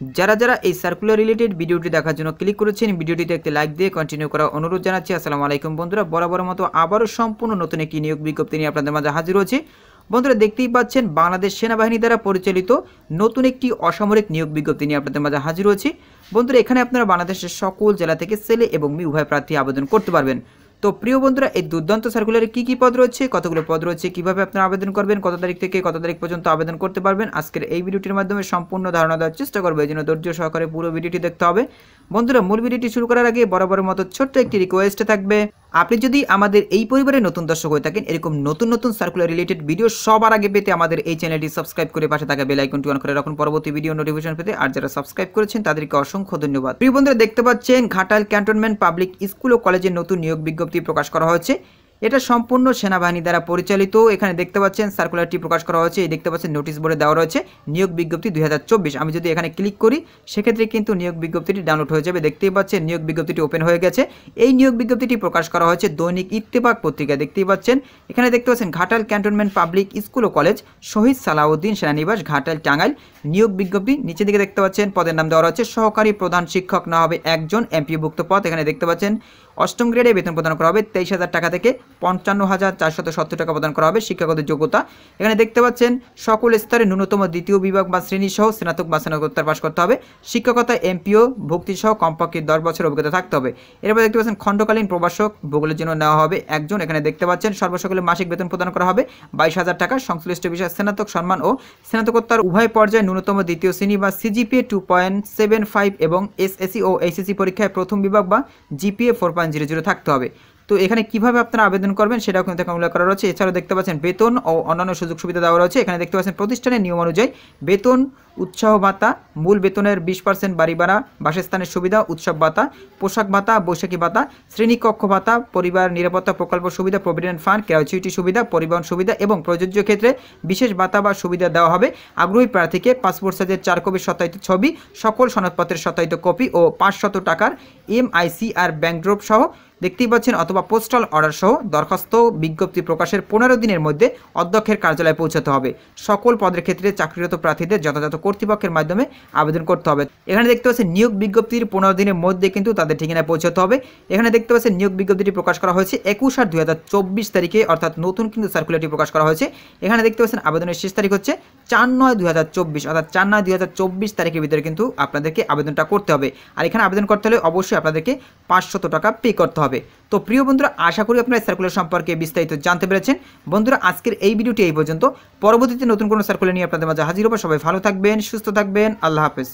যারা এই circular related ভিডিওটি দেখার জন্য ক্লিক করেছেন, ভিডিওটিতে একটি লাইক দিয়ে কন্টিনিউ করার অনুরোধ জানাচ্ছি। আসসালামু আলাইকুম বন্ধুরা, বরাবর মতো আবারও সম্পূর্ণ নতুন একটি নিয়োগ বিজ্ঞপ্তি নিয়ে আপনাদের মাঝে হাজির হয়েছি। বন্ধুরা দেখতেই পাচ্ছেন, বাংলাদেশ সেনাবাহিনী দ্বারা পরিচালিত নতুন একটি অসামরিক নিয়োগ বিজ্ঞপ্তি নিয়ে আপনাদের মাঝে হাজির হয়েছি। বন্ধুরা এখানে আপনারা বাংলাদেশের সকল জেলা থেকে ছেলে এবং মেয়ে উভয় প্রার্থী আবেদন করতে পারবেন। তো প্রিয় বন্ধুরা, এই দুর্দান্ত সার্কুলারে কি পদ রয়েছে, কতগুলো পদ রয়েছে, কিভাবে আপনারা আবেদন করবেন, কত তারিখ থেকে কত তারিখ পর্যন্ত আবেদন করতে পারবেন, আজকের এই ভিডিওটির মাধ্যমে সম্পূর্ণ ধারণা দেওয়ার চেষ্টা করবো। এই জন্য ধৈর্য সহকারে পুরো ভিডিওটি দেখতে হবে। বন্ধুরা মূল ভিডিওটি শুরু করার আগে বরাবরের মতো ছোট্ট একটি রিকোয়েস্ট থাকবে, আপনি যদি আমাদের এই পরিবারের নতুন দর্শক হয়ে থাকেন, এরকম নতুন সার্কুলার রিলেটেড ভিডিও সবার আগে পেতে আমাদের এই চ্যানেলটি সাবস্ক্রাইব করে পাশে থাকা বেল আইকনটি অন করে রাখুন পরবর্তী ভিডিও নোটিফিকেশন পেতে। আর যারা সাবস্ক্রাইব করেছেন তাদেরকে অসংখ্য ধন্যবাদ। প্রিয় বন্ধুরা দেখতে পাচ্ছেন, ঘাটাল ক্যান্টনমেন্ট পাবলিক স্কুল ও কলেজের নতুন নিয়োগ বিজ্ঞপ্তি প্রকাশ করা হয়েছে। এটা সম্পূর্ণ সেনাবাহিনী দ্বারা পরিচালিত। এখানে দেখতে পাচ্ছেন সার্কুলারটি প্রকাশ করা হয়েছে। এই দেখতে পাচ্ছেন নোটিশ বোর্ডে দেওয়া রয়েছে নিয়োগ বিজ্ঞপ্তি 2024। আমি যদি এখানে ক্লিক করি সেক্ষেত্রে কিন্তু নিয়োগ বিজ্ঞপ্তিটি ডাউনলোড হয়ে যাবে। দেখতেই পাচ্ছেন নিয়োগ বিজ্ঞপ্তিটি ওপেন হয়ে গেছে। এই নিয়োগ বিজ্ঞপ্তিটি প্রকাশ করা হয়েছে দৈনিক ইত্তেফাক পত্রিকা। দেখতেই পাচ্ছেন এখানে দেখতে পাচ্ছেন ঘাটাল ক্যান্টনমেন্ট পাবলিক স্কুল ও কলেজ, শহীদ সালাউদ্দিন সেনানিবাস, ঘাটাল, টাঙ্গাইল। নিয়োগ বিজ্ঞপ্তি নিচের দিকে দেখতে পাচ্ছেন পদের নাম দেওয়া রয়েছে সহকারী প্রধান শিক্ষক না হবে একজন, এমপিওভুক্ত পদ। এখানে দেখতে পাচ্ছেন 8ম গ্রেডে বেতন প্রদান করা হবে 23,000 টাকা থেকে 55,470 টাকা প্রদান করা হবে। শিক্ষাগত যোগ্যতা এখানে দেখতে পাচ্ছেন সকল স্তরে ন্যূনতম দ্বিতীয় বিভাগ বা শ্রেণী সহ স্নাতক বা স্নাতকোত্তর পাশ করতে হবে। শিক্ষকতা এমপিও ভুক্তি সহ কমপক্ষে 10 বছর অভিজ্ঞতা থাকতে হবে। এরপর দেখতে পাচ্ছেন খণ্ডকালীন প্রবাসক ভূগোলের জন্য নেওয়া হবে একজন। এখানে দেখতে পাচ্ছেন সর্বসকলে মাসিক বেতন প্রদান করা হবে 22,000 টাকা। সংশ্লিষ্ট বিষয়ে স্নাতক সম্মান ও স্নাতকোত্তর উভয় পর্যায়ে ন্যূনতম দ্বিতীয় শ্রেণী বা সিজিপিএ 2.75 এবং এসএসসি ও এইচএসসি পরীক্ষায় প্রথম বিভাগ বা জিপিএ 4.00 থাকতে হবে। তো এখানে কিভাবে আপনারা আবেদন করবেন সেটাও কিন্তু এখানে উল্লেখ করা রয়েছে। এছাড়াও দেখতে পাচ্ছেন বেতন ও অন্যান্য সুযোগ সুবিধা দেওয়া রয়েছে। এখানে দেখতে পাচ্ছেন প্রতিষ্ঠানের নিয়ম অনুযায়ী বেতন, উৎসাহ ভাতা, মূল বেতনের 20% বাড়ি ভাড়া, বাসস্থানের সুবিধা, উৎসব ভাতা, পোশাক ভাতা, বৈশাখী ভাতা, শ্রেণীকক্ষ ভাতা, পরিবার নিরাপত্তা প্রকল্প সুবিধা, প্রভিডেন্ট ফান্ড, গ্র্যাচুইটি সুবিধা, পরিবহন সুবিধা এবং প্রযোজ্য ক্ষেত্রে বিশেষ ভাতা বা সুবিধা দেওয়া হবে। আগ্রহী প্রার্থীকে পাসপোর্ট সাইজের 4 কপি সত্যায়িত ছবি, সকল সনদপত্রের সত্যায়িত কপি ও 500 টাকার MICR ব্যাংক ড্রপ সহ দেখতেই পাচ্ছেন অথবা পোস্টাল অর্ডার সহ দরখাস্ত বিজ্ঞপ্তি প্রকাশের 15 দিনের মধ্যে অধ্যক্ষের কার্যালয়ে পৌঁছাতে হবে। সকল পদের ক্ষেত্রে চাকরিরত প্রার্থীদের যথাযথ কর্তৃপক্ষের মাধ্যমে আবেদন করতে হবে। এখানে দেখতে পাচ্ছেন নিয়োগ বিজ্ঞপ্তির 15 দিনের মধ্যে কিন্তু তাদের ঠিকানায় পৌঁছাতে হবে। এখানে দেখতে পাচ্ছেন নিয়োগ বিজ্ঞপ্তিটি প্রকাশ করা হয়েছে 21/8/2024 তারিখে, অর্থাৎ নতুন কিন্তু সার্কুলারটি প্রকাশ করা হয়েছে। এখানে দেখতে পাচ্ছেন আবেদনের শেষ তারিখ হচ্ছে 4/9/2024, অর্থাৎ 4/9/2024 তারিখের ভিতরে কিন্তু আপনাদেরকে আবেদনটা করতে হবে। আর এখানে আবেদন করতে হলে অবশ্যই আপনাদেরকে 500 টাকা পে করতে হবে। তো প্রিয় বন্ধুরা, আশা করি আপনারা সার্কুলার সম্পর্কে বিস্তারিত জানতে পেরেছেন। বন্ধুরা আজকের এই ভিডিওটি এই পর্যন্ত। পরবর্তীতে নতুন কোনো সার্কুলার নিয়ে আপনাদের মাঝে হাজির হবো। সবাই ভালো থাকবেন, সুস্থ থাকবেন। আল্লাহ হাফেজ।